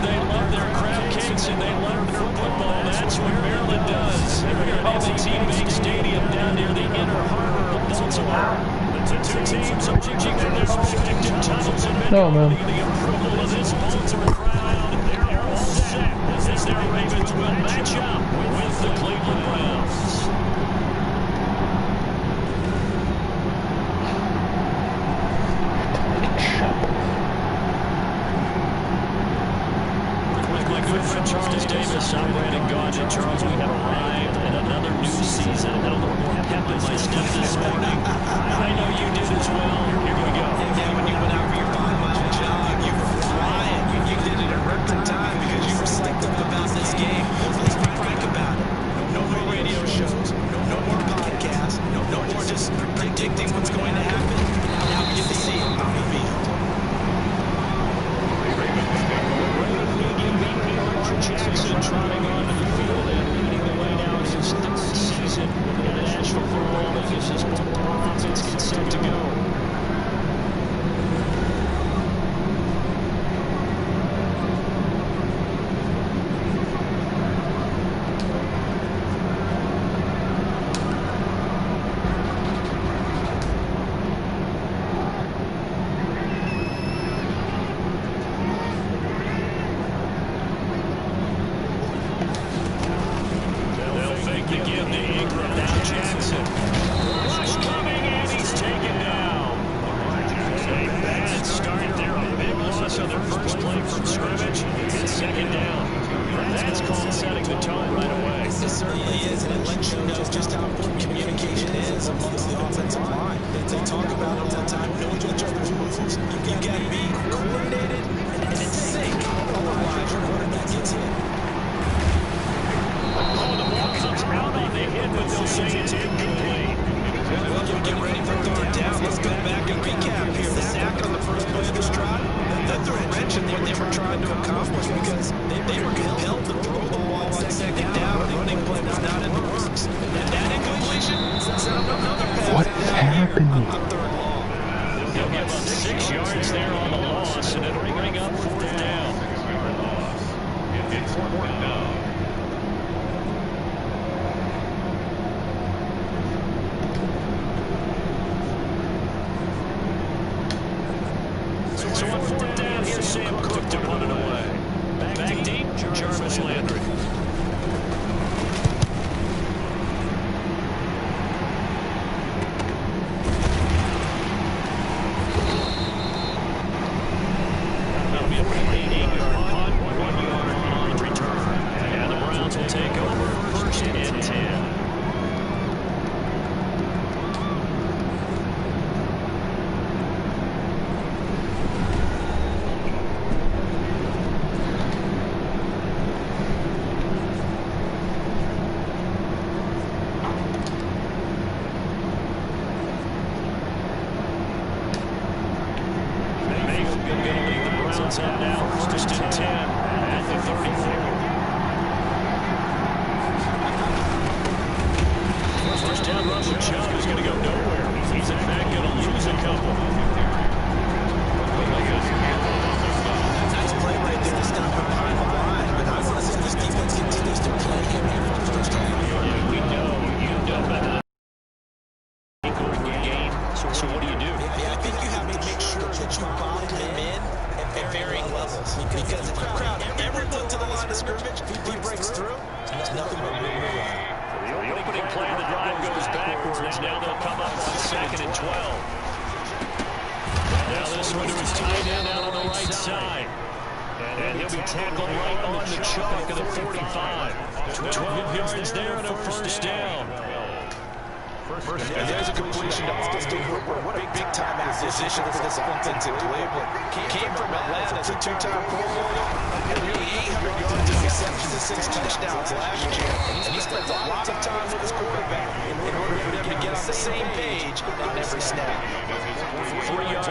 They love their crab cakes and they love their football. That's what Maryland does. Here at M&T Bank Stadium down near the inner harbor of Baltimore. The two teams are judging for their respective titles and the approval of this Baltimore crowd. They're all set as their Ravens will match up with the Cleveland Browns. With my good friend Charles Davis, I'm Brandon Gaudge. Charles, we have arrived at another new season. I had a little more pep in my step this morning. I know you did as well. Here we go. Yeah, when you went out for your 5-mile jog, you were flying. You did it in record time because you were psyched up about this game. Let's be frank about it. No more radio shows. No more podcasts. No more just predicting what's going to happen. Now we get to see it on the field. Jackson trotting onto the field and leading the way now in his third season in the National Football League as his offense gets set to go. What is happening? They'll give up 6 yards there on the loss, and it'll bring up 4th down. It's 4th down. So on 4th down, here's Sam Cook to run it away. Back deep, Jarvis Landry.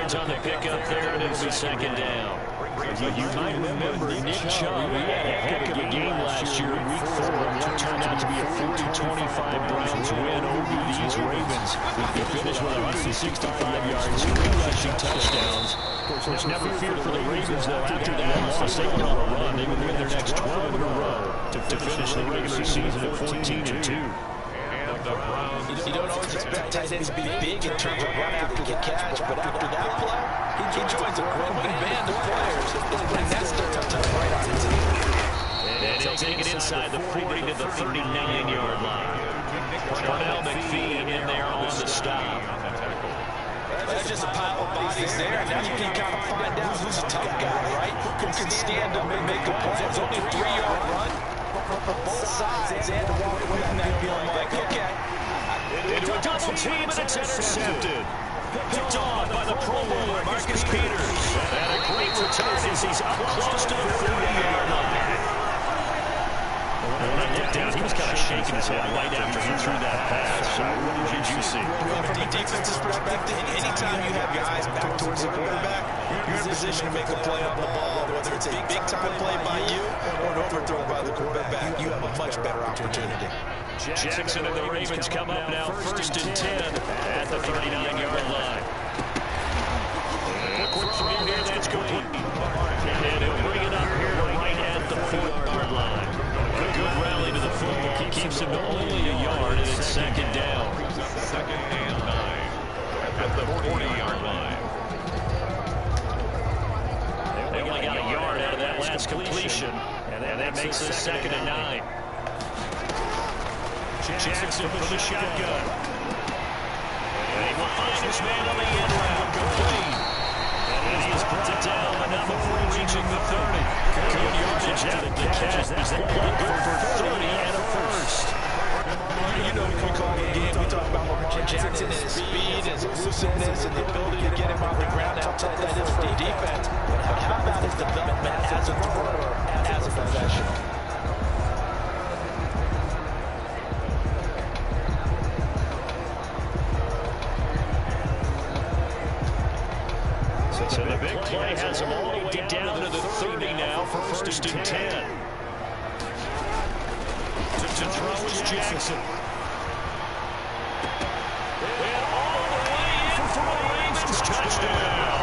yards on the pickup there, and it'll be second down. You might remember Nick Chubb. He had a heck of a game last year in Week 4, and what turned out to be a 40-25 Browns win over these Ravens. He finished with 165 yards, 3 rushing touchdowns. Of course, never feared for the Ravens, though. After that loss, they went on a run. They would win their next 12 in a row to finish the regular season at 14-2. You don't always expect tight ends to be big in terms of run after the catch, but after that play, he joins a growing band of players and that's their touchdown right on his team. And he'll take it inside the 40 to the 39-yard line. Cornell McPhee in there on the stop. There's just a pile of bodies there, and that's when you kind of find out who's a tough guy, right? Who can stand up and make a play. It's only a 3-yard run from both sides, and to walk away from that feeling like, okay. Into a double team, and it's intercepted. Picked off by the Pro Bowler, Marcus Peters. And a great return as he's up close to the 30-yard line. When I looked down, he was kind of shaking his head right after he threw that pass. What did you see? From a defense's perspective, anytime you have your eyes back towards the quarterback, you're in a position to make a play on the ball, whether it's a big-time play by you or an overthrow by the quarterback. You have a much better opportunity. Jackson and the Ravens come up now first and 10 at the 39-yard line. Quick throw here, that's complete. And he'll bring it up here right at the 4-yard line. Good rally to the football. He keeps him to only a yard, and it's second down. Second and 9 at the 40-yard line. They only got a yard out of that last completion, and that makes it second and 9. Jackson from the shotgun. And he will find his man on the end route. Complete. And he's brought down, but not before reaching the 30. Good yardage out of the catch. That's good for 30 and a first. You know, we call the game. We talk about Lamar Jackson and his speed, his elusiveness, and the ability to get him off the ground. How tough that is for defense. But how about his development as a thrower, as a professional? So the big play has him all the way down to the 30 now for first and 10. To throw is Jackson. And all the way in for a Ravens touchdown.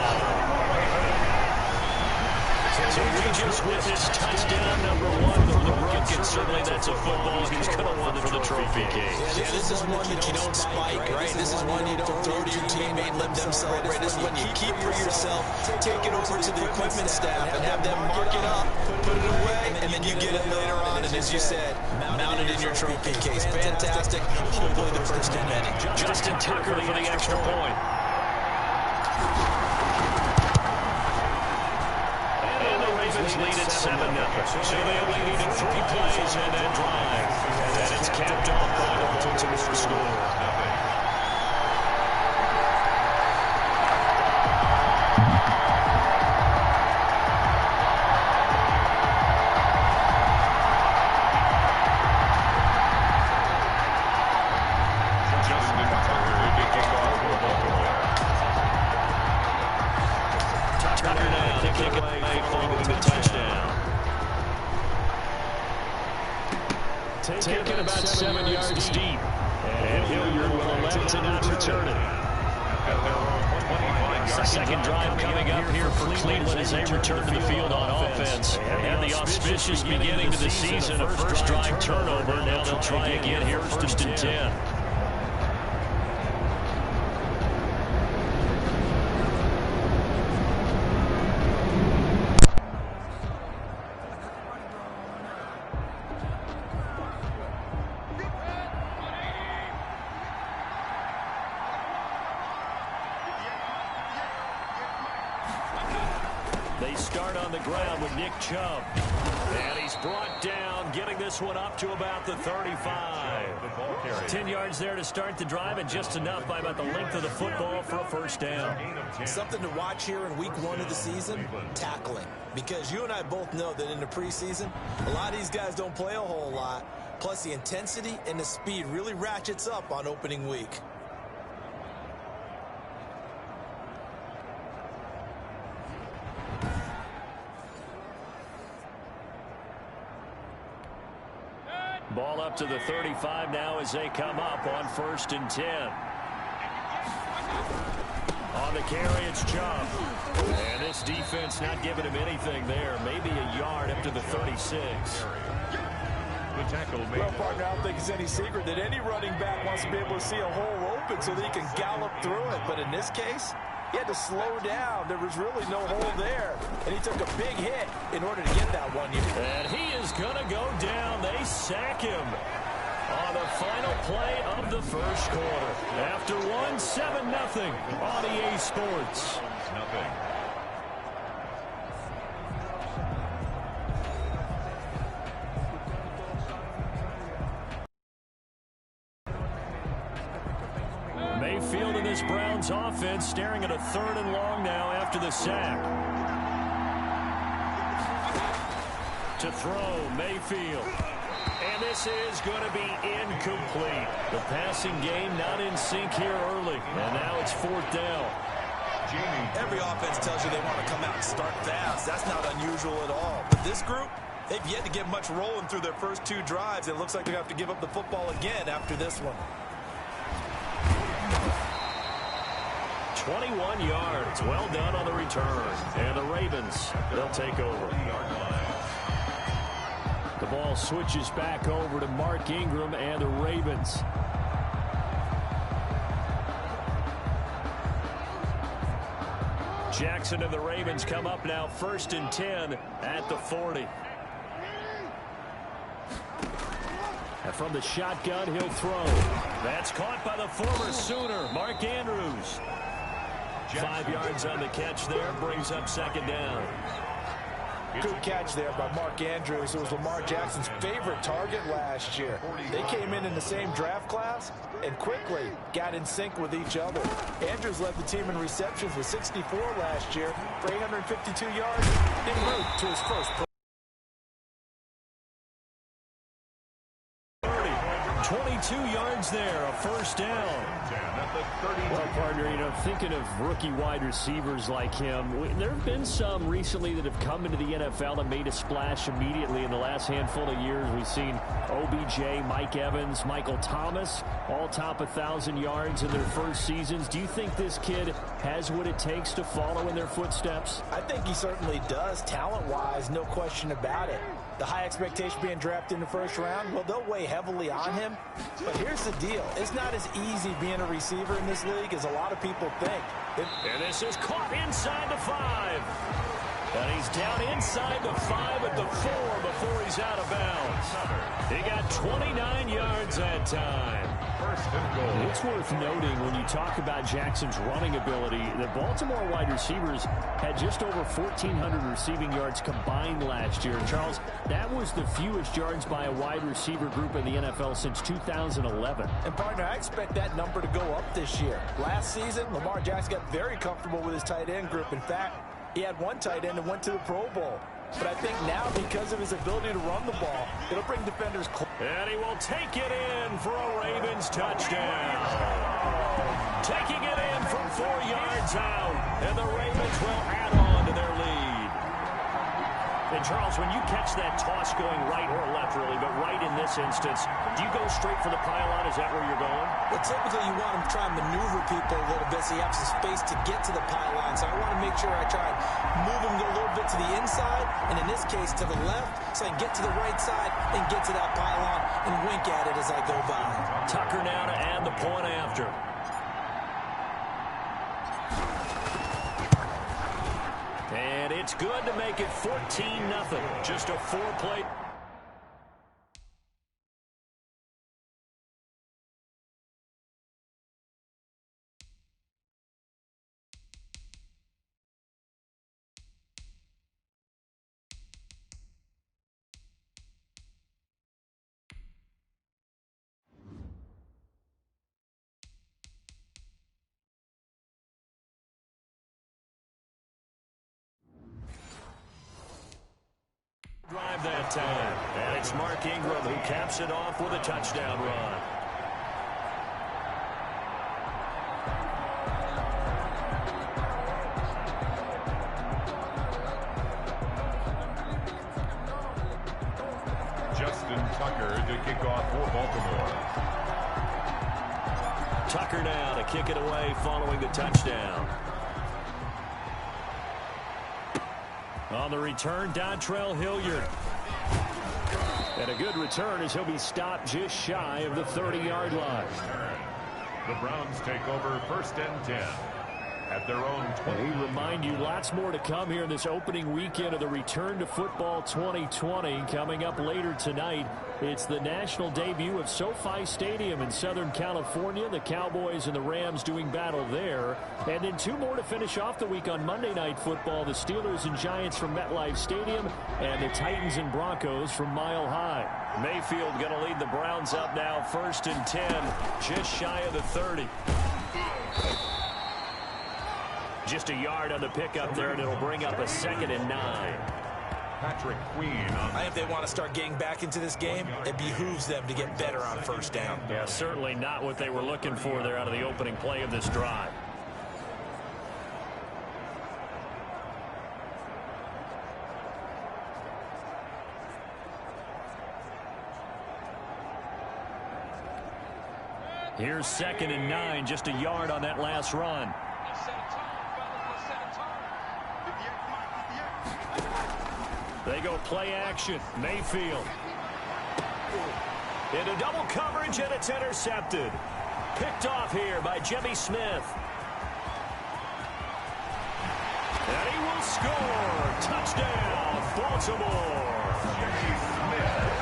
So Regis with his touchdown number 1 for the rookie, and certainly that's a football he's going to want for the trophy case. Yeah, this is one that you don't spike, right? This is one you don't throw to your teammate, let them celebrate. This is one you keep for yourself, take it over to the equipment staff and have them mark it up, put it away, and then you get it later on. And as you said, mount it in your trophy case. Fantastic. Hopefully the first in many. Justin Tucker for the extra point. Lead at 7-0. So they only needed 3 plays in that drive. And then it's capped off by the Baltimore score. Tucker now to kick it following the touchdown. Taken about 7 yards deep. And Hilliard will elect to not return it. Second drive coming up here for Cleveland as they return to the field on offense. And the auspicious beginning to the season, a first drive turnover. Now they'll try again here first and 10. They start on the ground with Nick Chubb. And he's brought down, getting this one up to about the 35. 10 yards there to start the drive, and just enough by about the length of the football for a first down. Something to watch here in week 1 of the season, tackling. Because you and I both know that in the preseason, a lot of these guys don't play a whole lot. Plus the intensity and the speed really ratchets up on opening week. Ball up to the 35 now as they come up on 1st and 10. On the carry, it's Chubb. And this defense not giving him anything there. Maybe a yard up to the 36. Good tackle made. Well, partner, I don't think it's any secret that any running back wants to be able to see a hole open so that he can gallop through it. But in this case, he had to slow down. There was really no hole there. And he took a big hit in order to get that 1 yard. And he is going to go down. They sack him on the final play of the first quarter. After 7-0 on EA Sports. Nothing. Mayfield in this Browns offense staring at a 3rd and long now after the sack. To throw, Mayfield. And this is going to be incomplete. The passing game not in sync here early. And now it's 4th down. Every offense tells you they want to come out and start fast. That's not unusual at all. But this group, they've yet to get much rolling through their first 2 drives. It looks like they're going to have to give up the football again after this one. 21 yards. Well done on the return. And the Ravens, they'll take over. The ball switches back over to Mark Ingram and the Ravens. Jackson and the Ravens come up now 1st and 10 at the 40. And from the shotgun, he'll throw. That's caught by the former Sooner, Mark Andrews. 5 yards on the catch there, brings up 2nd down. Good catch there by Mark Andrews. It was Lamar Jackson's favorite target last year. They came in the same draft class and quickly got in sync with each other. Andrews led the team in receptions with 64 last year for 852 yards en route to his first. 22 yards there, a 1st down. Well, partner, thinking of rookie wide receivers like him, there have been some recently that have come into the NFL and made a splash immediately in the last handful of years. We've seen OBJ, Mike Evans, Michael Thomas, all top 1,000 yards in their first seasons. Do you think this kid has what it takes to follow in their footsteps? I think he certainly does, talent-wise, no question about it. The high expectation being drafted in the 1st round, well, they'll weigh heavily on him. But here's the deal. It's not as easy being a receiver in this league as a lot of people think. And this is caught inside the 5. And he's down inside the 5 at the 4 before he's out of bounds. He got 29 yards that time. 1st and goal. It's worth noting when you talk about Jackson's running ability, the Baltimore wide receivers had just over 1,400 receiving yards combined last year. Charles, that was the fewest yards by a wide receiver group in the NFL since 2011. And, partner, I expect that number to go up this year. Last season, Lamar Jackson got very comfortable with his tight end group. In fact, he had one tight end that went to the Pro Bowl. But I think now, because of his ability to run the ball, it'll bring defenders close. And he will take it in for a Ravens touchdown. Taking it in from 4 yards out. And the Ravens will add on to their lead. And, Charles, when you catch that toss going right or left, really, but right in this instance, do you go straight for the pylon? Is that where you're going? Well, typically you want to try and maneuver people a little bit so you have some space to get to the pylon. So I want to make sure I try and move them a little bit to the inside, and in this case to the left, so I can get to the right side and get to that pylon and wink at it as I go by. Tucker now to add the point after. And it's good to make it 14-0. Just a 4-play. Drive that time. And it's Mark Ingram who caps it off with a touchdown run. Justin Tucker to kickoff for Baltimore. Tucker now to kick it away following the touchdown. On the return, Dontrell Hilliard. And a good return as he'll be stopped just shy of the 30-yard line. The Browns take over 1st and 10 at their own 20. We remind you lots more to come here in this opening weekend of the Return to Football 2020. Coming up later tonight, it's the national debut of SoFi Stadium in Southern California. The Cowboys and the Rams doing battle there. And then 2 more to finish off the week on Monday Night Football. The Steelers and Giants from MetLife Stadium and the Titans and Broncos from Mile High. Mayfield going to lead the Browns up now 1st and 10, just shy of the 30. Just a yard on the pickup there, and it'll bring up a 2nd and 9. Patrick Queen. I think if they want to start getting back into this game, it behooves them to get better on 1st down. Yeah, certainly not what they were looking for there out of the opening play of this drive. Here's 2nd and 9, just a yard on that last run. They go play action. Mayfield. Into double coverage, and it's intercepted. Picked off here by Jimmy Smith. And he will score. Touchdown, Baltimore. Jimmy Smith.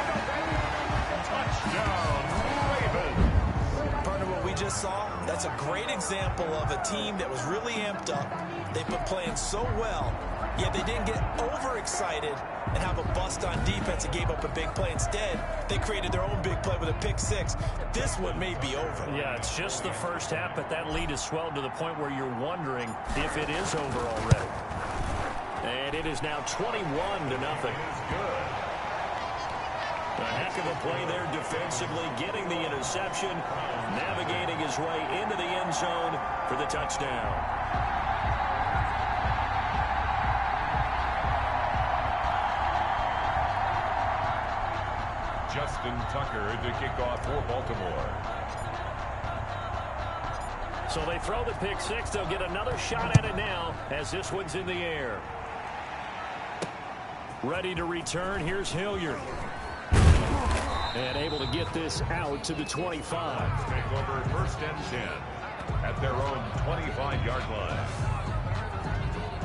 Touchdown, Ravens. Partner, what we just saw, that's a great example of a team that was really amped up. They've been playing so well, yet they didn't get overexcited and have a bust on defense and gave up a big play. Instead, they created their own big play with a pick 6. This one may be over. Yeah, it's just the first half, but that lead has swelled to the point where you're wondering if it is over already. And it is now 21-0. A heck of a play there defensively, getting the interception, navigating his way into the end zone for the touchdown. Justin Tucker to kick off for Baltimore. So they throw the pick 6. They'll get another shot at it now as this one's in the air. Ready to return. Here's Hilliard. And able to get this out to the 25. Take over 1st and 10 at their own 25-yard line.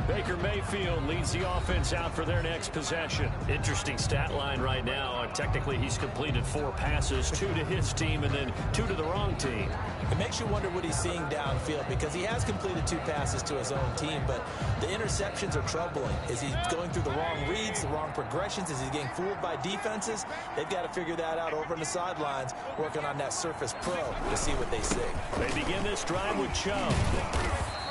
Baker Mayfield leads the offense out for their next possession. Interesting stat line right now. Technically, he's completed 4 passes, 2 to his team and then 2 to the wrong team. It makes you wonder what he's seeing downfield, because he has completed 2 passes to his own team, but the interceptions are troubling. Is he going through the wrong reads, the wrong progressions? Is he getting fooled by defenses? They've got to figure that out over on the sidelines, working on that Surface Pro to see what they see. They begin this drive with Chubb.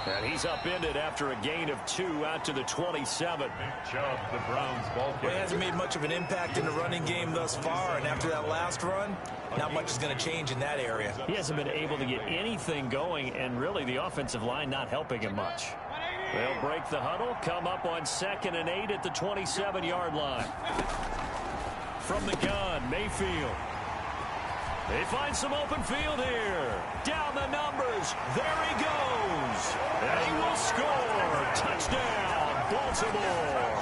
And he's upended after a gain of 2 out to the 27. Chubb, the Browns ball Well, he hasn't made much of an impact in the running game thus far, and after that last run, not much is going to change in that area. He hasn't been able to get anything going, and really the offensive line not helping him much. They'll break the huddle, come up on 2nd and 8 at the 27-yard line. From the gun, Mayfield. They find some open field here. Down the numbers. There he goes. And he will score. Touchdown, Baltimore.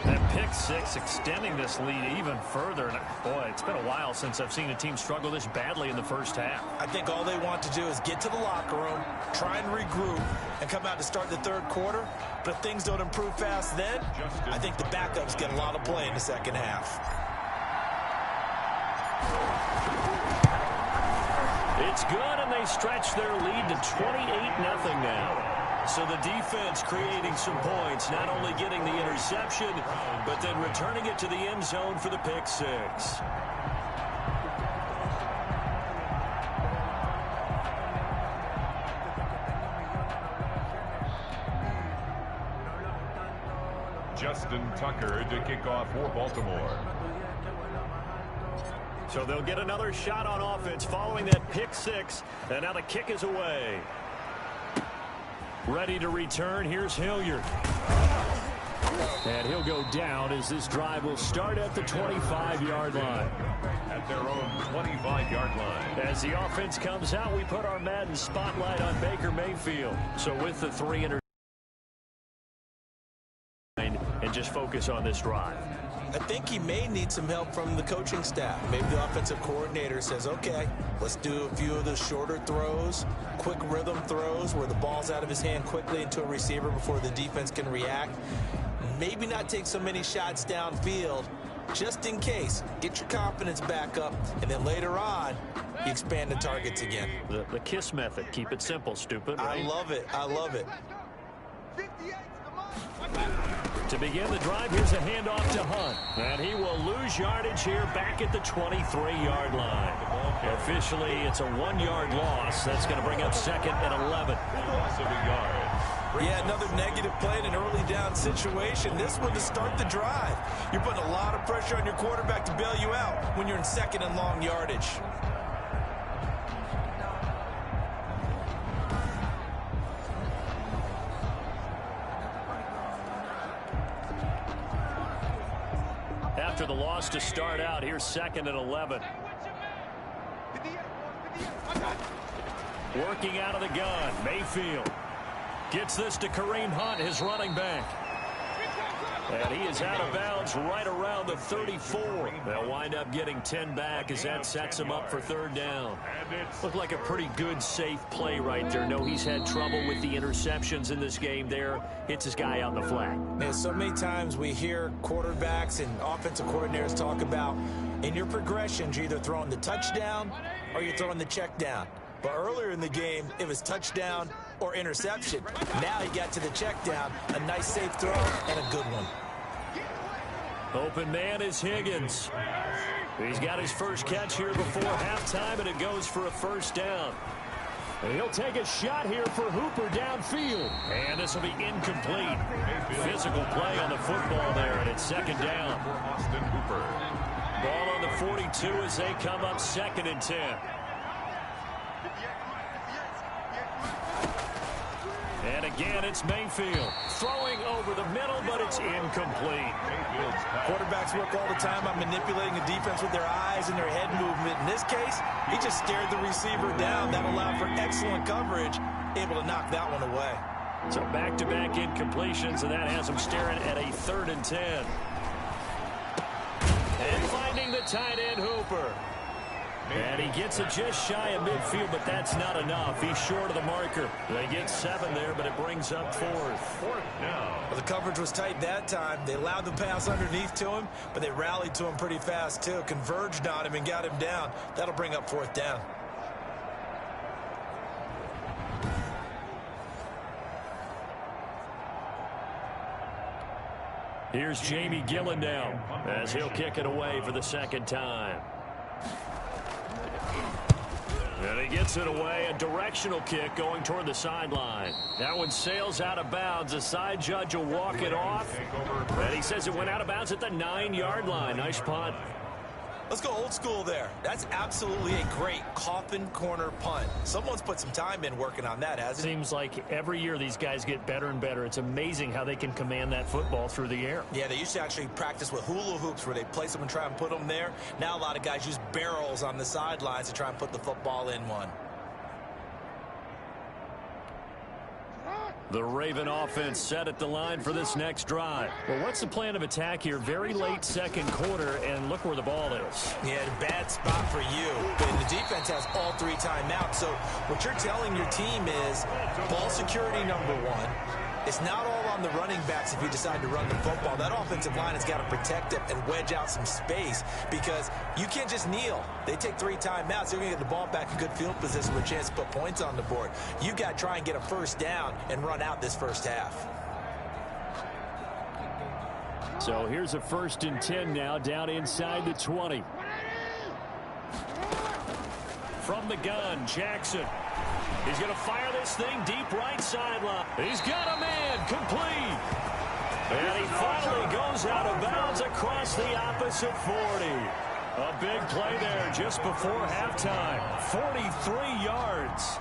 That pick 6 extending this lead even further. And boy, it's been a while since I've seen a team struggle this badly in the first half. I think all they want to do is get to the locker room, try and regroup, and come out to start the 3rd quarter. But if things don't improve fast then, I think the backups get a lot of play in the second half. It's good, and they stretch their lead to 28-0 now. So the defense creating some points, not only getting the interception, but then returning it to the end zone for the pick 6. Justin Tucker to kick off for Baltimore. So they'll get another shot on offense following that pick 6. And now the kick is away. Ready to return. Here's Hilliard. And he'll go down as this drive will start at the 25-yard line. At their own 25-yard line. As the offense comes out, we put our Madden spotlight on Baker Mayfield. So with the 3 and just focus on this drive. I think he may need some help from the coaching staff. Maybe the offensive coordinator says, okay, let's do a few of the shorter throws, quick rhythm throws where the ball's out of his hand quickly into a receiver before the defense can react. Maybe not take so many shots downfield just in case. Get your confidence back up, and then later on, you expand the targets again. The KISS method. Keep it simple, stupid. Right? I love it. I love it. To begin the drive, here's a handoff to Hunt. And he will lose yardage here back at the 23-yard line. Officially, it's a 1-yard loss. That's going to bring up 2nd and 11. Loss of a yard. Yeah, another negative play in an early down situation. This one to start the drive. You're putting a lot of pressure on your quarterback to bail you out when you're in 2nd and long yardage. After the loss to start out, here's 2nd and 11. Working out of the gun, Mayfield gets this to Kareem Hunt, his running back. And he is out of bounds right around the 34. They'll wind up getting 10 back as that sets him up for 3rd down. Looked like a pretty good, safe play right there. No, he's had trouble with the interceptions in this game there. Hits his guy out in the flat. Yeah, so many times we hear quarterbacks and offensive coordinators talk about in your progressions, you're either throwing the touchdown or you're throwing the check down. But earlier in the game, it was touchdown or interception. Now he got to the check down, a nice safe throw and a good one. Open man is Higgins. He's got his first catch here before halftime, and it goes for a 1st down. And he'll take a shot here for Hooper downfield. And this will be incomplete. Physical play on the football there, and it's 2nd down. For Austin Hooper. Ball on the 42 as they come up 2nd and 10. And again, it's Mayfield throwing over the middle, but it's incomplete. Quarterbacks work all the time on manipulating the defense with their eyes and their head movement. In this case, he just stared the receiver down. That allowed for excellent coverage, able to knock that one away. So back-to-back incompletions, and that has him staring at a 3rd and 10. And finding the tight end, Hooper. And he gets it just shy of midfield, but that's not enough. He's short of the marker. They get 7 there, but it brings up 4th. 4th down. Well, the coverage was tight that time. They allowed the pass underneath to him, but they rallied to him pretty fast, too. Converged on him and got him down. That'll bring up 4th down. Here's Jamie Gillen now as he'll kick it away for the 2nd time. And he gets it away, a directional kick going toward the sideline. That one sails out of bounds. The side judge will walk it off. And he says it went out of bounds at the 9-yard line. Nice punt. Let's go old school there. That's absolutely a great coffin corner punt. Someone's put some time in working on that, hasn't it? Seems like every year these guys get better and better. It's amazing how they can command that football through the air. Yeah, they used to actually practice with hula hoops where they place them and try and put them there. Now a lot of guys use barrels on the sidelines to try and put the football in one. The Raven offense set at the line for this next drive. Well, what's the plan of attack here? Very late 2nd quarter, and look where the ball is. Yeah, bad spot for you. And the defense has all 3 timeouts. So what you're telling your team is ball security number 1. It's not all on the running backs if you decide to run the football. That offensive line has got to protect it and wedge out some space because you can't just kneel. They take 3 timeouts. They're going to get the ball back in good field position with a chance to put points on the board. You've got to try and get a 1st down and run out this 1st half. So here's a 1st and 10 now down inside the 20. From the gun, Jackson. He's going to fire this thing deep right sideline. He's got a man complete. And he finally goes out of bounds across the opposite 40. A big play there just before halftime. 43 yards.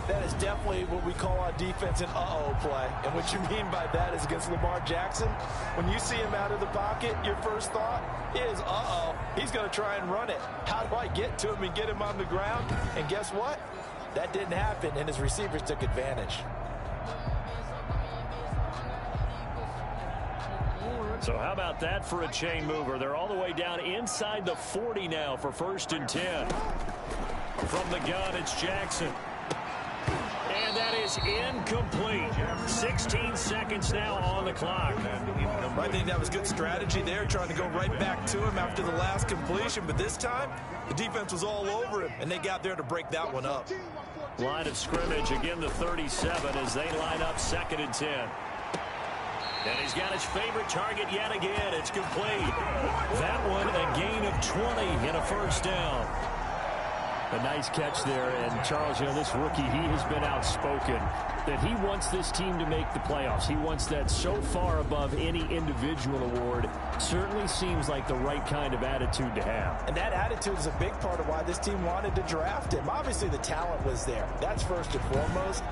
That is definitely what we call on defense an uh-oh play. And what you mean by that is against Lamar Jackson, when you see him out of the pocket, your first thought is, uh-oh, he's going to try and run it. How do I get to him and get him on the ground? And guess what? That didn't happen, and his receivers took advantage. So how about that for a chain mover? They're all the way down inside the 40 now for 1st and 10. From the gun, it's Jackson. And that is incomplete. 16 seconds now on the clock. I think that was good strategy there, trying to go right back to him after the last completion. But this time, the defense was all over him, and they got there to break that one up. Line of scrimmage, again the 37 as they line up 2nd and 10. And he's got his favorite target yet again. It's complete. That one a gain of 20 and a 1st down. A nice catch there. And, Charles, you know, this rookie, he has been outspoken that he wants this team to make the playoffs. He wants that so far above any individual award. Certainly seems like the right kind of attitude to have. And that attitude is a big part of why this team wanted to draft him. Obviously, the talent was there. That's first and foremost.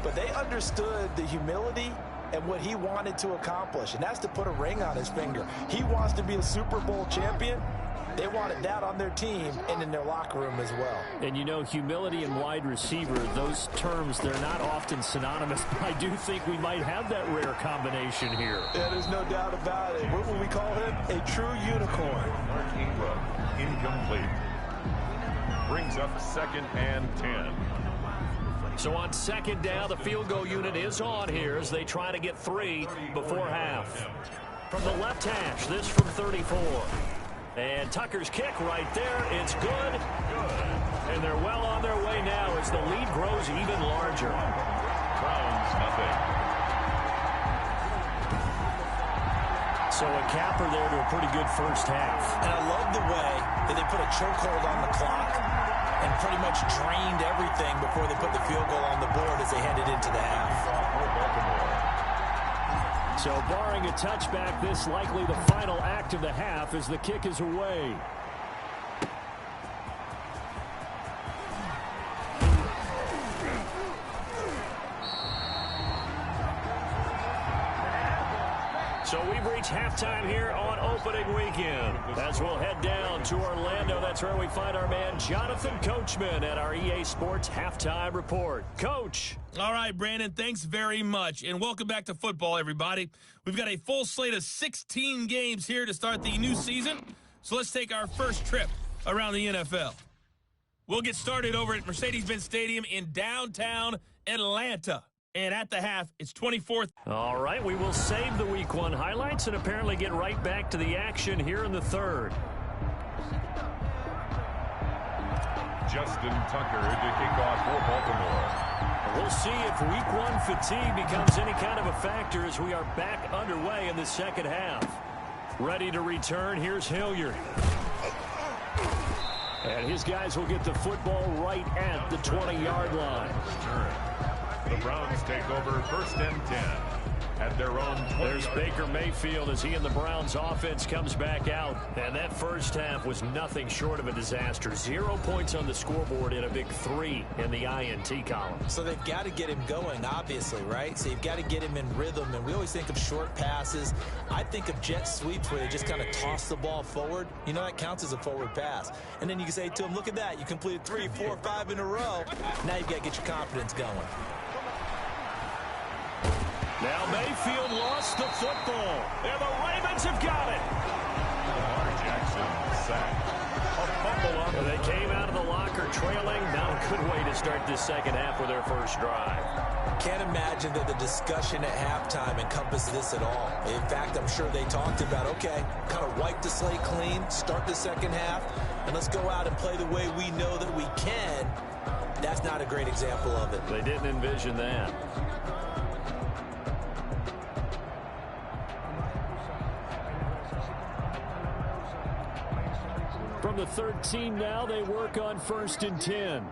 But they understood the humility and what he wanted to accomplish, and that's to put a ring on his finger. He wants to be a Super Bowl champion. They wanted that on their team and in their locker room as well. And, you know, humility and wide receiver, those terms, they're not often synonymous, but I do think we might have that rare combination here. Yeah, there's no doubt about it. What will we call him? A true unicorn. Incomplete. Brings up 2nd and 10. So on 2nd down, the field goal unit is on here as they try to get 3 before half. From the left hash, this from 34. And Tucker's kick right there. It's good. And they're well on their way now as the lead grows even larger. Browns, nothing. So a capper there to a pretty good first half. And I love the way that they put a chokehold on the clock and pretty much drained everything before they put the field goal on the board as they headed into the half. So barring a touchback, this likely the final act of the half as the kick is away. So we've reached halftime here on opening weekend. As we'll head down to Orlando, that's where we find our man Jonathan Coachman at our EA Sports Halftime Report. Coach. All right, Brandon, thanks very much. And welcome back to football, everybody. We've got a full slate of 16 games here to start the new season. So let's take our first trip around the NFL. We'll get started over at Mercedes-Benz Stadium in downtown Atlanta. And at the half, it's 24th. All right, we will save the Week 1 highlights and apparently get right back to the action here in the 3rd. Justin Tucker to kick off for Baltimore. We'll see if Week 1 fatigue becomes any kind of a factor as we are back underway in the 2nd half. Ready to return, here's Hilliard. And his guys will get the football right at the 20-yard line. The Browns take over 1st and 10 at their own 20. There's Baker Mayfield as he and the Browns offense comes back out. And that first half was nothing short of a disaster. 0 points on the scoreboard and a big 3 in the INT column. So they've got to get him going, obviously, right? So you've got to get him in rhythm. And we always think of short passes. I think of jet sweeps where they just kind of toss the ball forward. You know, that counts as a forward pass. And then you can say to him, look at that. You completed 3, 4, 5 in a row. Now you've got to get your confidence going. Now Mayfield lost the football, and the Ravens have got it. Lamar Jackson sacked. A fumble on They came out of the locker trailing. Not a good way to start this 2nd half with their first drive. Can't imagine that the discussion at halftime encompassed this at all. In fact, I'm sure they talked about, okay, kind of wipe the slate clean, start the 2nd half, and let's go out and play the way we know that we can. That's not a great example of it. They didn't envision that. From the 13 now, they work on 1st and 10.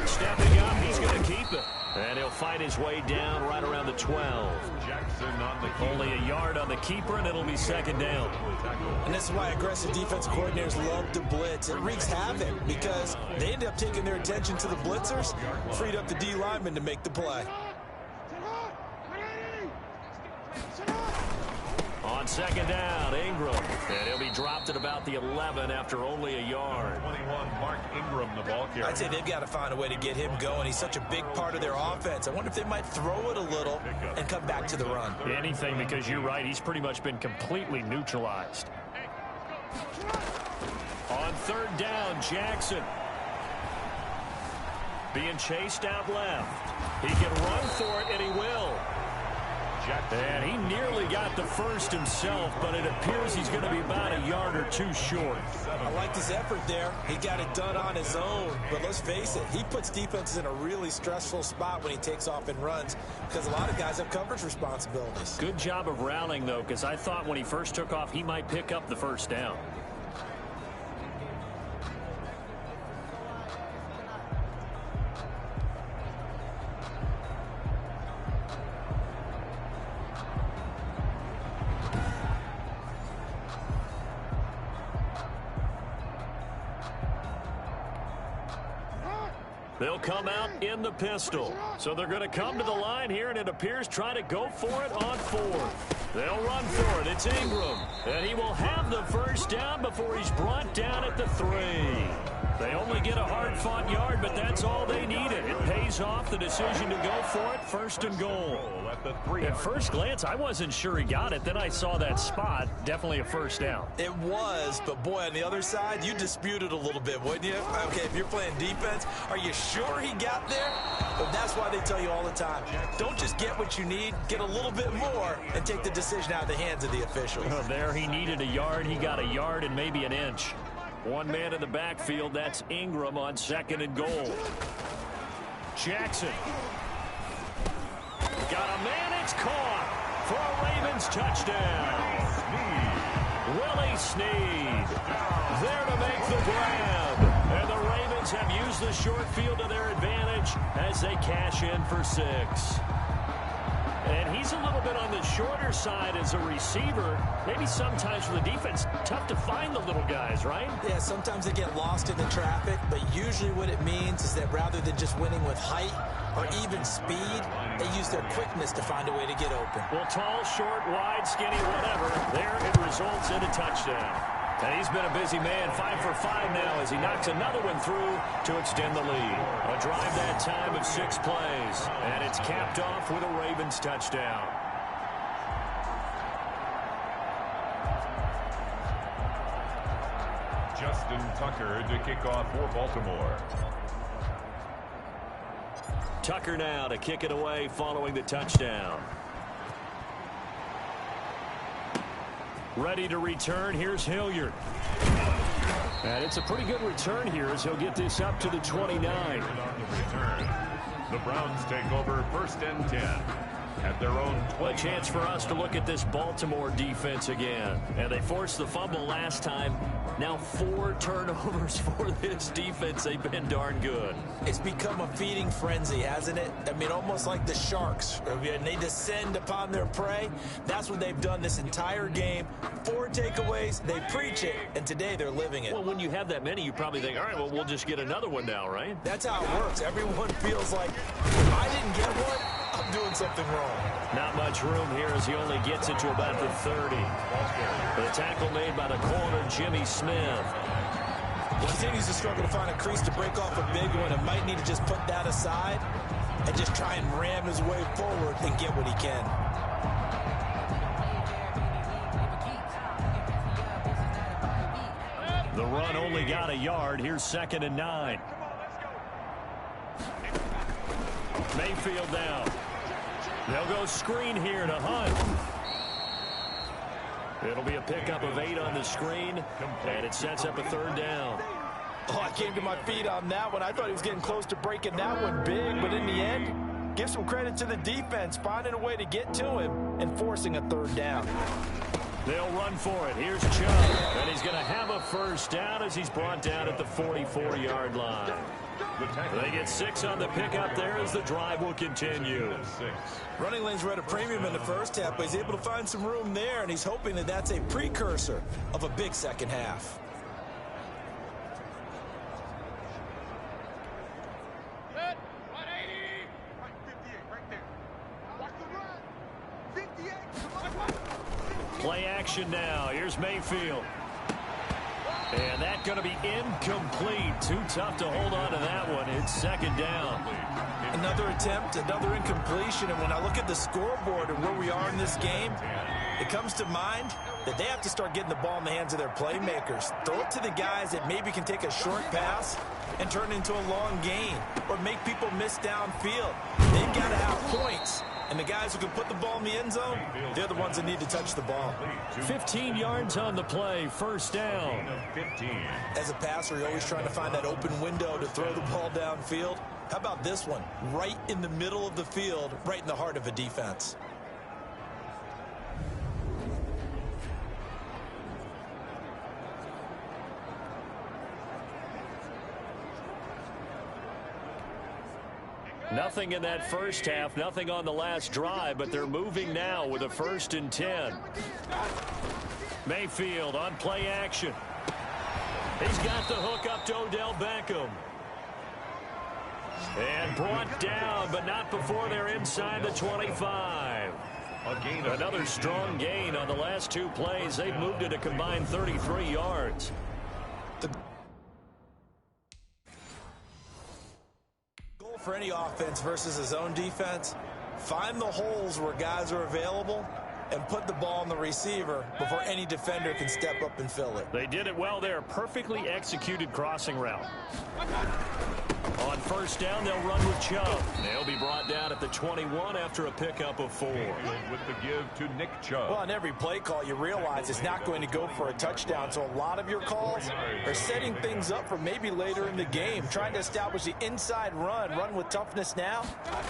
Stepping up, he's going to keep it. And he'll fight his way down right around the 12. Jackson on the keeper. Only a yard on the keeper, and it'll be second down. And this is why aggressive defense coordinators love to blitz. It wreaks havoc because they end up taking their attention to the blitzers, freed up the D lineman to make the play. On second down, Ingram. And he'll be dropped at about the 11 after only a yard. 21, Mark Ingram, the ball carrier. I'd say they've got to find a way to get him going. He's such a big part of their offense. I wonder if they might throw it a little and come back to the run. Anything, because you're right, he's pretty much been completely neutralized. On third down, Jackson. Being chased out left. He can run for it, and he will. And he nearly got the first himself, but it appears he's going to be about a yard or two short. I liked his effort there. He got it done on his own. But let's face it, he puts defenses in a really stressful spot when he takes off and runs because a lot of guys have coverage responsibilities. Good job of rallying, though, because I thought when he first took off, he might pick up the first down. They'll come out in the pistol. So they're going to come to the line here, and it appears try to go for it on fourth. They'll run for it. It's Ingram. And he will have the first down before he's brought down at the 3. They only get a hard-fought yard, but that's all they needed. It pays off the decision to go for it, first and goal. At first glance, I wasn't sure he got it. Then I saw that spot. Definitely a first down. It was, but boy, on the other side, you disputed a little bit, wouldn't you? Okay, if you're playing defense, are you sure he got there? But that's why they tell you all the time, don't just get what you need, get a little bit more, and take the decision out of the hands of the officials. There he needed a yard. He got a yard and maybe an inch. One man in the backfield. That's Ingram on second and goal. Jackson. Got a man. It's caught for a Ravens touchdown. Willie Snead there to make the grab. And the Ravens have used the short field to their advantage as they cash in for 6. And he's a little bit on the shorter side as a receiver. Maybe sometimes for the defense, tough to find the little guys, right? Yeah, sometimes they get lost in the traffic, but usually what it means is that rather than just winning with height or even speed, they use their quickness to find a way to get open. Well, tall, short, wide, skinny, whatever, there it results in a touchdown. And he's been a busy man, 5 for 5 now as he knocks another one through to extend the lead. A drive that time of 6 plays. And it's capped off with a Ravens touchdown. Justin Tucker to kick off for Baltimore. Tucker now to kick it away following the touchdown. Ready to return. Here's Hilliard. And it's a pretty good return here as he'll get this up to the 29. The Browns take over first and 10 at their own 20. A chance for us to look at this Baltimore defense again. And they forced the fumble last time. Now 4 turnovers for this defense. They've been darn good. It's become a feeding frenzy, hasn't it? I mean, almost like the sharks. And they descend upon their prey. That's what they've done this entire game. 4 takeaways, they preach it, and today they're living it. Well, when you have that many, you probably think, all right, well, we'll just get another one now, right? That's how it works. Everyone feels like, if I didn't get one, I'm doing something wrong. Not much room here as he only gets it to about the 30. The tackle made by the corner, Jimmy Smith. He continues to struggle to find a crease to break off a big one and might need to just put that aside and just try and ram his way forward and get what he can. The run only got a yard. Here's second and 9. Mayfield down. They'll go screen here to Hunt. It'll be a pickup of 8 on the screen, and it sets up a third down. Oh, I came to my feet on that one. I thought he was getting close to breaking that one big, but in the end, give some credit to the defense, finding a way to get to him and forcing a third down. They'll run for it. Here's Chubb, and he's going to have a first down as he's brought down at the 44-yard line. They get 6 on the pickup there as the drive will continue. Running lanes were at a premium in the first half, but he's able to find some room there, and he's hoping that that's a precursor of a big second half. Play action now. Here's Mayfield. And that's going to be incomplete. Too tough to hold on to that one. It's second down. Another attempt, another incompletion. And when I look at the scoreboard and where we are in this game, it comes to mind that they have to start getting the ball in the hands of their playmakers. Throw it to the guys that maybe can take a short pass and turn it into a long gain or make people miss downfield. They've got to have points. And the guys who can put the ball in the end zone, they're the ones that need to touch the ball. 15 yards on the play, first down. As a passer, you're always trying to find that open window to throw the ball downfield. How about this one? Right in the middle of the field, right in the heart of a defense. Nothing in that first half, nothing on the last drive, but they're moving now with a 1st and 10. Mayfield on play action. He's got the hook up to Odell Beckham. And brought down, but not before they're inside the 25. Another strong gain on the last 2 plays. They've moved it a combined 33 yards. For any offense versus his own defense, find the holes where guys are available and put the ball on the receiver before any defender can step up and fill it. They did it well there. Perfectly executed crossing route. On first down, they'll run with Chubb. They'll be brought down at the 21 after a pickup of 4. With the give to Nick Chubb. Well, on every play call, you realize it's not going to go for a touchdown. So a lot of your calls are setting things up for maybe later in the game, trying to establish the inside run with toughness now,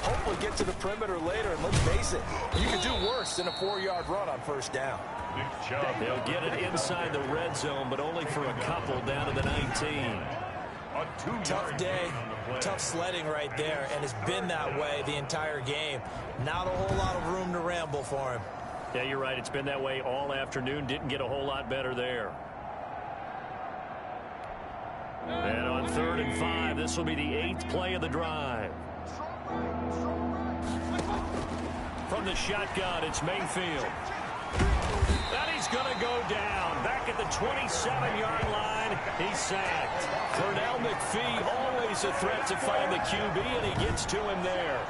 hopefully get to the perimeter later. And let's face it, you could do worse than a 4-yard run on first down. Nick Chubb. They'll get it inside the red zone, but only for a couple down to the 19. Tough day, tough sledding right there, and it's been that way the entire game. Not a whole lot of room to ramble for him. Yeah, you're right. It's been that way all afternoon. Didn't get a whole lot better there. And on 3rd and 5, this will be the 8th play of the drive. From the shotgun, it's Mayfield. And he's going to go down. Back at the 27-yard line, he's sacked. Pernell McPhee, always a threat to find the QB, and he gets to him there.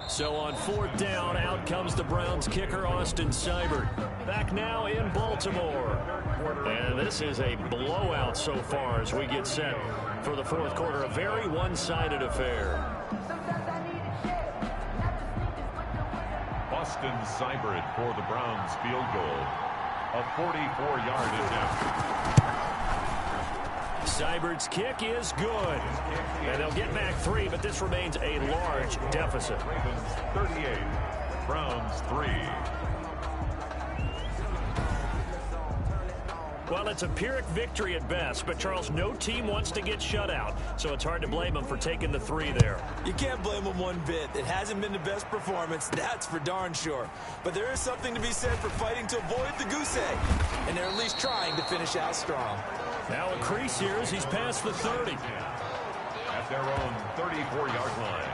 So on 4th down, out comes the Browns kicker, Austin Seibert. Back now in Baltimore. And this is a blowout so far as we get set for the 4th quarter. A very one-sided affair. Austin Seibert for the Browns field goal. A 44-yard attempt. Seibert's kick is good. And they'll get back 3, but this remains a large deficit. Ravens 38, Browns 3. Well, it's a Pyrrhic victory at best, but Charles, no team wants to get shut out, so it's hard to blame them for taking the 3 there. You can't blame them one bit. It hasn't been the best performance, that's for darn sure. But there is something to be said for fighting to avoid the goose egg, and they're at least trying to finish out strong. Now a crease here as he's past the 30. At their own 34-yard line.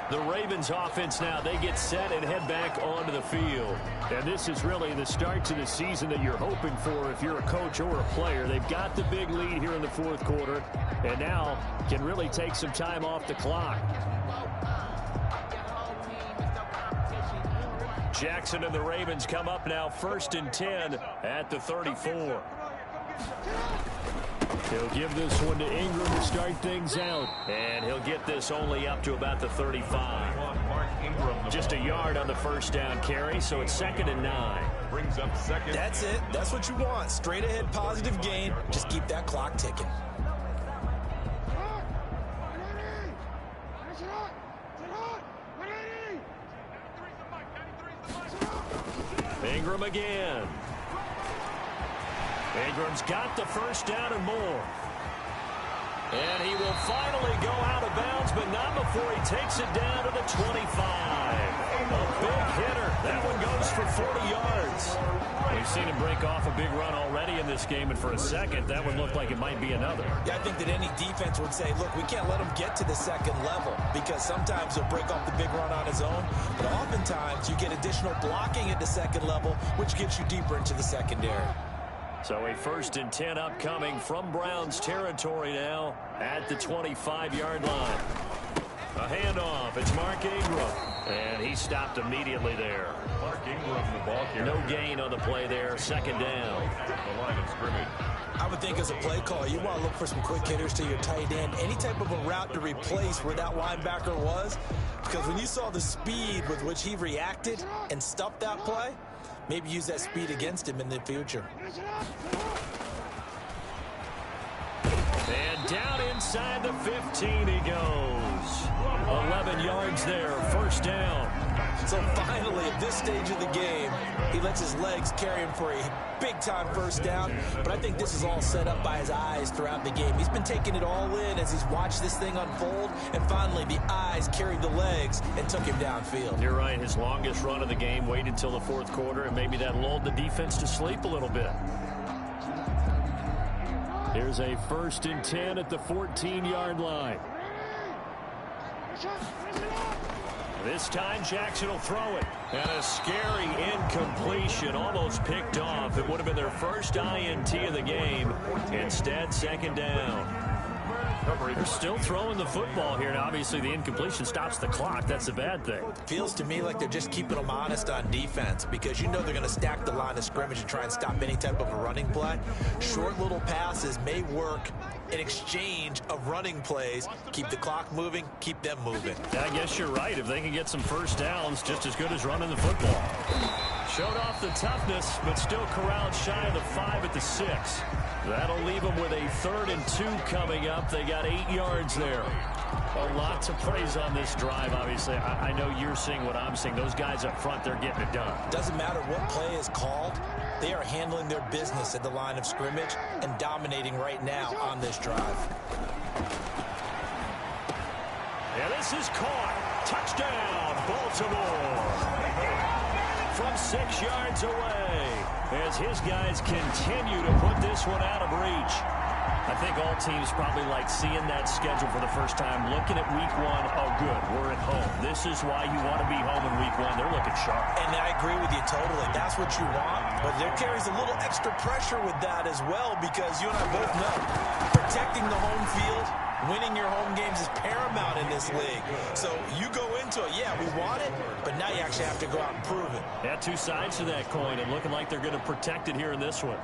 The Ravens offense now, they get set and head back onto the field. And this is really the start to the season that you're hoping for if you're a coach or a player. They've got the big lead here in the 4th quarter and now can really take some time off the clock. Jackson and the Ravens come up now 1st and 10 at the 34. He'll give this one to Ingram to start things out. And he'll get this only up to about the 35. Just a yard on the first down carry, so it's 2nd and 9. brings up second. That's it. That's what you want. Straight ahead positive gain. Just keep that clock ticking. Ingram again. Ingram's got the first down and more. And he will finally go out of bounds, but not before he takes it down to the 25. A big hitter. That one goes for 40 yards. We've seen him break off a big run already in this game, and for a second, that one looked like it might be another. Yeah, I think that any defense would say, look, we can't let him get to the second level because sometimes he'll break off the big run on his own, but oftentimes you get additional blocking at the second level, which gets you deeper into the secondary. So a 1st and 10 upcoming from Browns territory now at the 25-yard line. A handoff. It's Mark Ingram. And he stopped immediately there. Mark Ingram, the ball carrier. No gain on the play there. 2nd down. The line of scrimmage. I would think as a play caller, you want to look for some quick hitters to your tight end. Any type of a route to replace where that linebacker was. Because when you saw the speed with which he reacted and stuffed that play, maybe use that speed against him in the future. And down inside the 15 he goes. 11 yards there, 1st down. So finally, at this stage of the game, he lets his legs carry him for a big-time 1st down. But I think this is all set up by his eyes throughout the game. He's been taking it all in as he's watched this thing unfold. And finally, the eyes carried the legs and took him downfield. You're right. His longest run of the game waited until the 4th quarter, and maybe that lulled the defense to sleep a little bit. Here's a 1st and 10 at the 14-yard line. This time Jackson will throw it. And a scary incompletion, almost picked off. It would have been their first INT of the game. Instead, 2nd down. They're still throwing the football here. And obviously, the incompletion stops the clock. That's the bad thing. Feels to me like they're just keeping them honest on defense because you know they're going to stack the line of scrimmage and try and stop any type of a running play. Short little passes may work in exchange of running plays. Keep the clock moving, keep them moving. I guess you're right. If they can get some 1st downs, just as good as running the football. Showed off the toughness, but still corralled shy of the 5 at the 6. That'll leave them with a 3rd and 2 coming up. They got 8 yards there. A lot to praise on this drive, obviously. I know you're seeing what I'm seeing. Those guys up front, they're getting it done. Doesn't matter what play is called. They are handling their business at the line of scrimmage and dominating right now on this drive. Yeah, this is caught. Touchdown, Baltimore. From 6 yards away as his guys continue to put this one out of reach. I think all teams probably like seeing that schedule for the first time, looking at week 1. Oh, good, we're at home. This is why you want to be home in week 1. They're looking sharp. And I agree with you totally. That's what you want. But there carries a little extra pressure with that as well because you and I both know protecting the home field, winning your home games is paramount in this league. So you go into it, yeah, we want it, but now you actually have to go out and prove it. Yeah, 2 sides to that coin, and looking like they're going to protect it here in this one.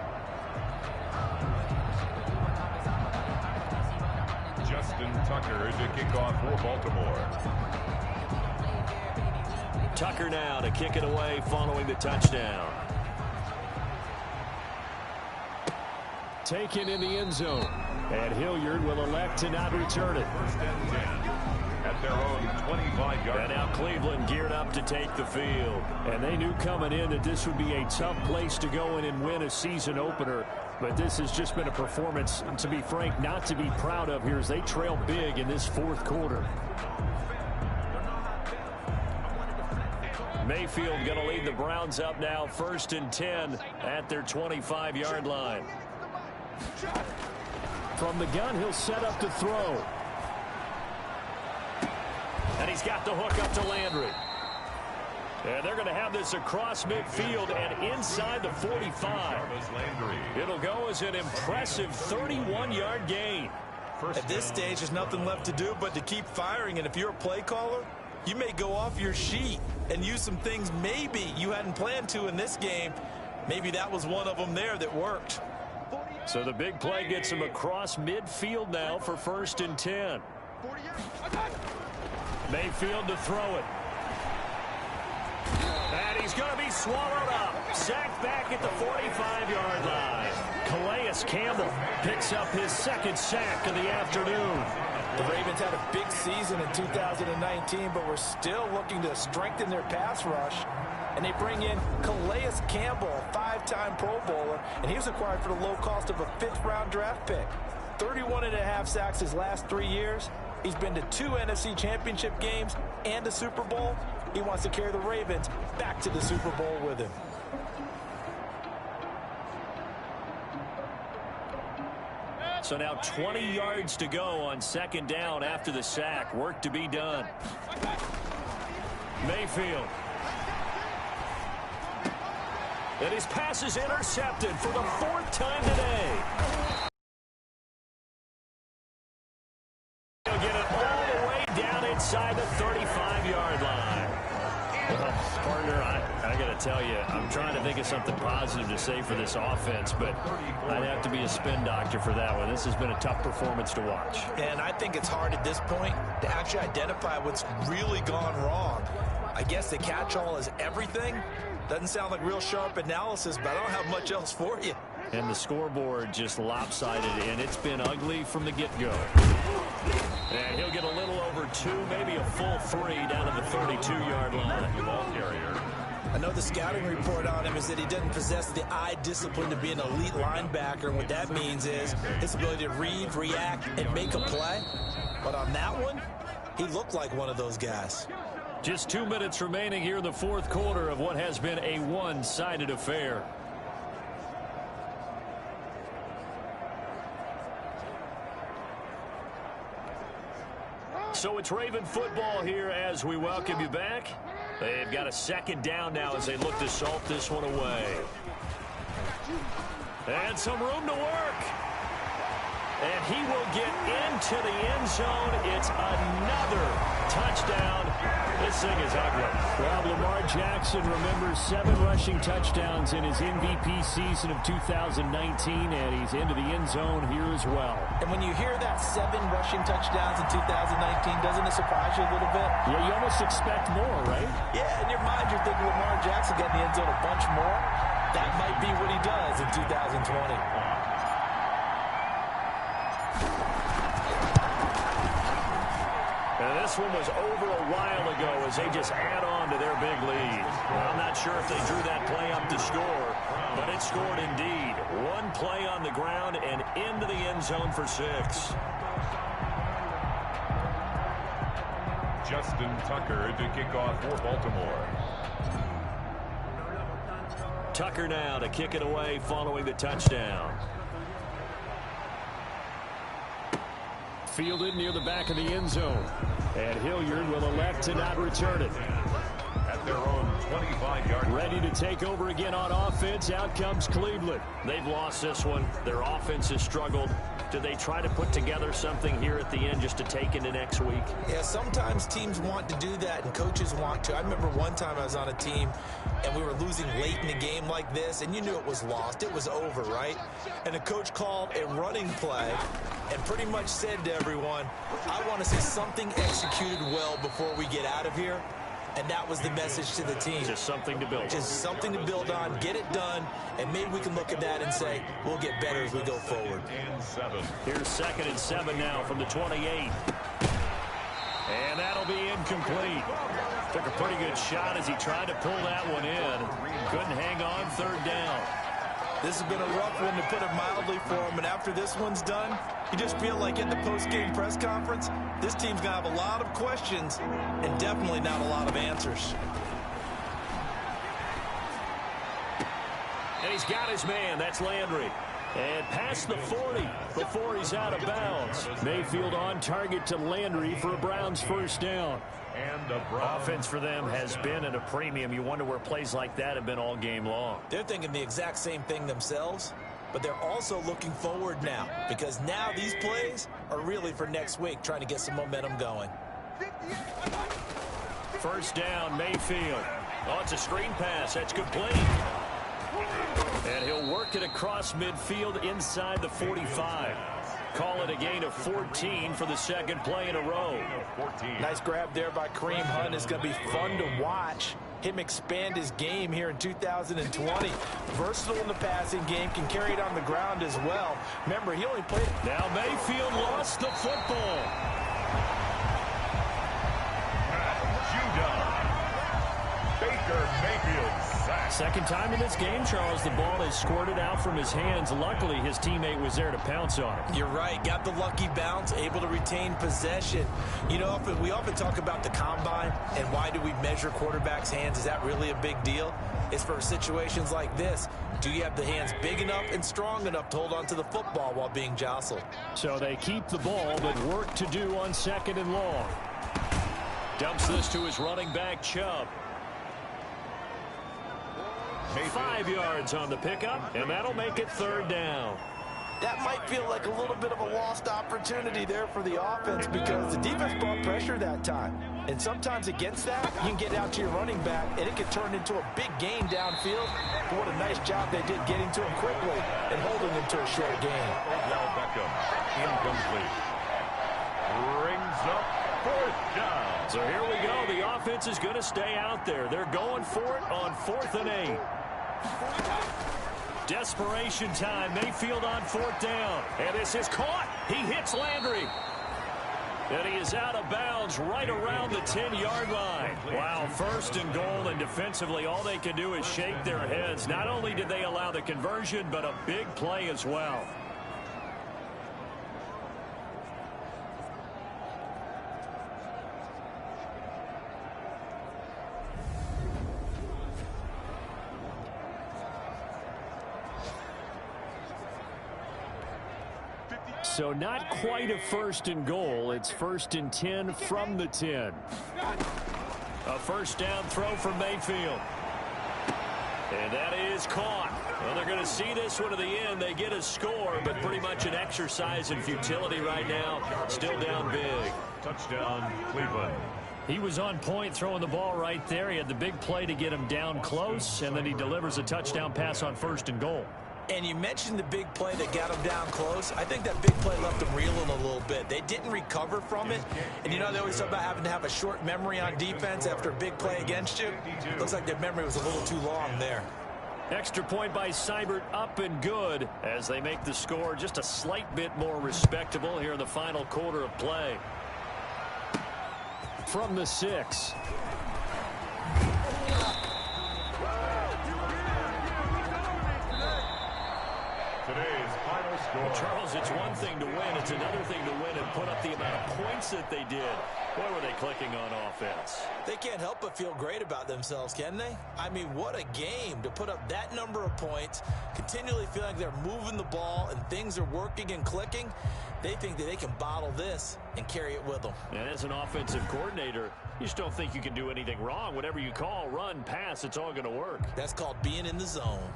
Justin Tucker to kick off for Baltimore. Tucker now to kick it away following the touchdown. Taken in the end zone. And Hilliard will elect to not return it. 1st and 10 at their own 25-yard. And now Cleveland geared up to take the field. And they knew coming in that this would be a tough place to go in and win a season opener. But this has just been a performance, to be frank, not to be proud of here as they trail big in this 4th quarter. Mayfield going to lead the Browns up now, 1st and 10 at their 25-yard line. From the gun, he'll set up to throw. And he's got the hook up to Landry. And they're going to have this across midfield and inside the 45. It'll go as an impressive 31-yard gain. At this stage, there's nothing left to do but to keep firing. And if you're a play caller, you may go off your sheet and use some things maybe you hadn't planned to in this game. Maybe that was one of them there that worked. So the big play gets him across midfield now for 1st and 10. Mayfield to throw it. And he's going to be swallowed up. Sacked back at the 45-yard line. Calais Campbell picks up his second sack of the afternoon. The Ravens had a big season in 2019, but we're still looking to strengthen their pass rush. And they bring in Calais Campbell, a 5-time Pro Bowler, and he was acquired for the low cost of a 5th-round draft pick. 31.5 sacks his last 3 years. He's been to 2 NFC Championship games and a Super Bowl. He wants to carry the Ravens back to the Super Bowl with him. So now 20 yards to go on second down after the sack. Work to be done. Mayfield. And his pass is intercepted for the 4th time today. He'll get it all the way down inside the 35-yard line. Partner, I got to tell you, I'm trying to think of something positive to say for this offense, but I'd have to be a spin doctor for that one. This has been a tough performance to watch. And I think it's hard at this point to actually identify what's really gone wrong. I guess the catch-all is everything. Doesn't sound like real sharp analysis, but I don't have much else for you. And the scoreboard just lopsided, and it's been ugly from the get-go. And he'll get a little over 2, maybe a full 3 down to the 32-yard line. Ball carrier. I know the scouting report on him is that he doesn't possess the eye discipline to be an elite linebacker. And what that means is his ability to read, react, and make a play. But on that one, he looked like one of those guys. Just 2 minutes remaining here in the 4th quarter of what has been a one-sided affair. So it's Raven football here as we welcome you back. They've got a second down now as they look to salt this one away. And some room to work. And he will get into the end zone. It's another touchdown. This thing is ugly. Well, Lamar Jackson remembers 7 rushing touchdowns in his MVP season of 2019, and he's into the end zone here as well. And when you hear that 7 rushing touchdowns in 2019, doesn't it surprise you a little bit? Yeah, you almost expect more, right? Yeah, in your mind, you're thinking Lamar Jackson getting the end zone a bunch more. That might be what he does in 2020. And this one was over a while ago as they just add on to their big lead. Well, I'm not sure if they drew that play up to score, but it scored indeed. 1 play on the ground and into the end zone for 6. Justin Tucker to kick off for Baltimore. Tucker now to kick it away following the touchdown. Fielded near the back of the end zone. And Hilliard will elect to not return it. At their own 25-yard line. Ready to take over again on offense. Out comes Cleveland. They've lost this one. Their offense has struggled. Do they try to put together something here at the end just to take into next week? Yeah, sometimes teams want to do that and coaches want to. I remember one time I was on a team and we were losing late in the game like this, and you knew it was lost. It was over, right? And the coach called a running play and pretty much said to everyone, I want to see something executed well before we get out of here. And that was the message to the team. Just something to build on. Just something to build on, get it done, and maybe we can look at that and say, we'll get better as we go forward. Here's 2nd and 7 now from the 28. And that'll be incomplete. Took a pretty good shot as he tried to pull that one in. Couldn't hang on 3rd down. This has been a rough one, to put it mildly, for him. And after this one's done, you just feel like in the post-game press conference, this team's going to have a lot of questions and definitely not a lot of answers. And he's got his man. That's Landry. And past the 40 before he's out of bounds. Mayfield on target to Landry for a Browns first down. And the Browns. Offense for them has been at a premium. You wonder where plays like that have been all game long. They're thinking the exact same thing themselves, but they're also looking forward now, because now these plays are really for next week, trying to get some momentum going. First down, Mayfield. Oh, it's a screen pass. That's complete. And he'll work it across midfield inside the 45. Call it a gain of 14 for the 2nd play in a row. Nice grab there by Kareem Hunt. It's going to be fun to watch him expand his game here in 2020. Versatile in the passing game, can carry it on the ground as well. Remember, he only played... Now Mayfield lost the football. Baker Mayfield sacked. Second time in this game, Charles, the ball is squirted out from his hands. Luckily, his teammate was there to pounce on it. You're right. Got the lucky bounce, able to retain possession. You know, we often talk about the combine and why do we measure quarterbacks' hands. Is that really a big deal? It's for situations like this. Do you have the hands big enough and strong enough to hold on to the football while being jostled? So they keep the ball, but work to do on 2nd and long. Dumps this to his running back, Chubb. 5 yards on the pickup, and that'll make it 3rd down. That might feel like a little bit of a lost opportunity there for the offense because the defense brought pressure that time. And sometimes against that, you can get out to your running back, and it could turn into a big gain downfield. But what a nice job they did getting to him quickly and holding him to a short gain. Odell Beckham, incomplete. Brings up 4th down. So here we go. The offense is going to stay out there. They're going for it on 4th and 8. Desperation time. Mayfield on 4th down. And this is caught. He hits Landry. And he is out of bounds right around the 10-yard line. Wow, 1st and goal, and defensively all they can do is shake their heads. Not only did they allow the conversion, but a big play as well. So not quite a 1st and goal. It's 1st and 10 from the 10. A 1st down throw from Mayfield. And that is caught. Well, they're going to see this one to the end. They get a score, but pretty much an exercise in futility right now. Still down big. Touchdown, Cleveland. He was on point throwing the ball right there. He had the big play to get him down close, and then he delivers a touchdown pass on 1st and goal. And you mentioned the big play that got him down close. I think that big play left him reeling a little bit. They didn't recover from it. And you know, they always talk about having to have a short memory on defense after a big play against you. Looks like their memory was a little too long there. Extra point by Seibert, up and good as they make the score just a slight bit more respectable here in the final quarter of play. From the 6. Today's final score. Well, Charles, it's one thing to win. It's another thing to win and put up the amount of points that they did. Boy, were they clicking on offense. They can't help but feel great about themselves, can they? I mean, what a game to put up that number of points, continually feeling like they're moving the ball and things are working and clicking. They think that they can bottle this and carry it with them. And as an offensive coordinator, you just don't think you can do anything wrong. Whatever you call, run, pass, it's all going to work. That's called being in the zone.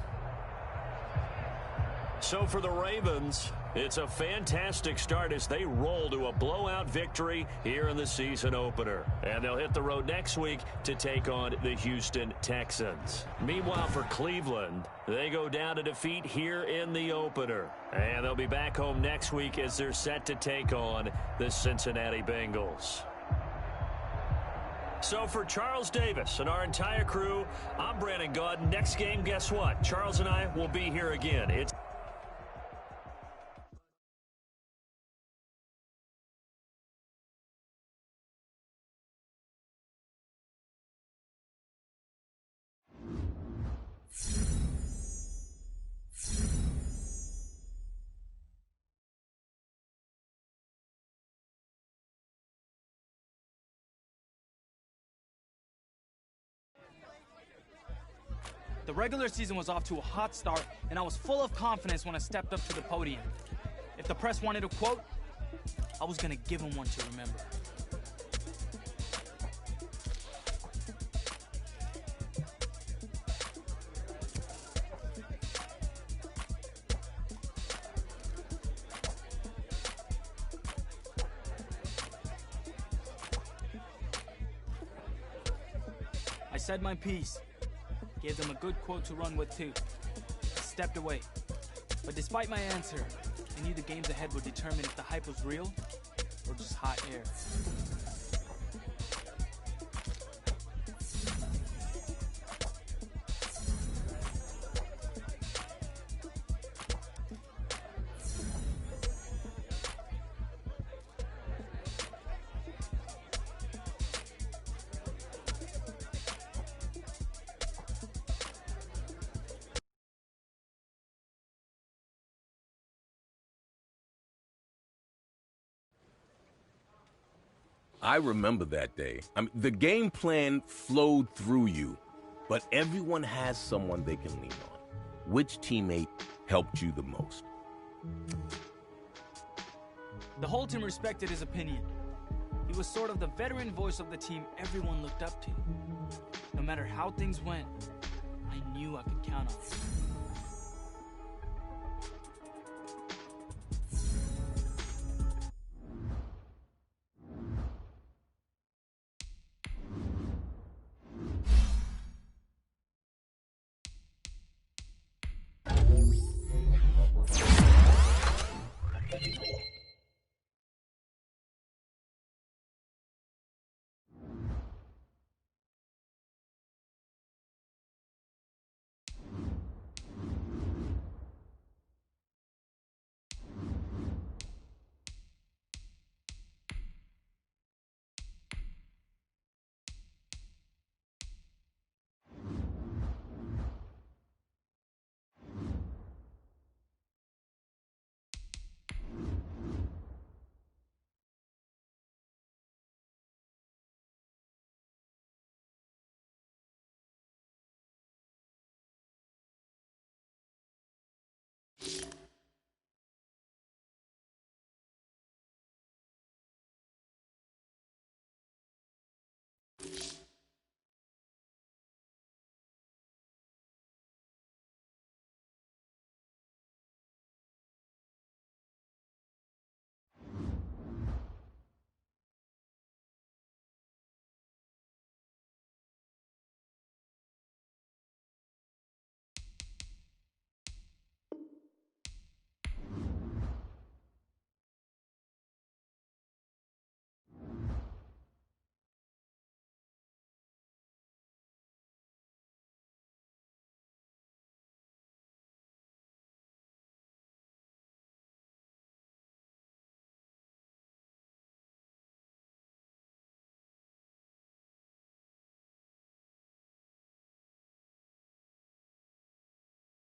So for the Ravens, it's a fantastic start as they roll to a blowout victory here in the season opener. And they'll hit the road next week to take on the Houston Texans. Meanwhile, for Cleveland, they go down to defeat here in the opener. And they'll be back home next week as they're set to take on the Cincinnati Bengals. So for Charles Davis and our entire crew, I'm Brandon Gaudin. Next game, guess what? Charles and I will be here again. It's The regular season was off to a hot start, and I was full of confidence when I stepped up to the podium. If the press wanted a quote, I was going to give them one to remember. I said my piece. Gave them a good quote to run with, too. I stepped away. But despite my answer, I knew the games ahead would determine if the hype was real or just hot air. I remember that day. I mean, the game plan flowed through you, but everyone has someone they can lean on. Which teammate helped you the most? The whole team respected his opinion. He was sort of the veteran voice of the team everyone looked up to. No matter how things went, I knew I could count on him.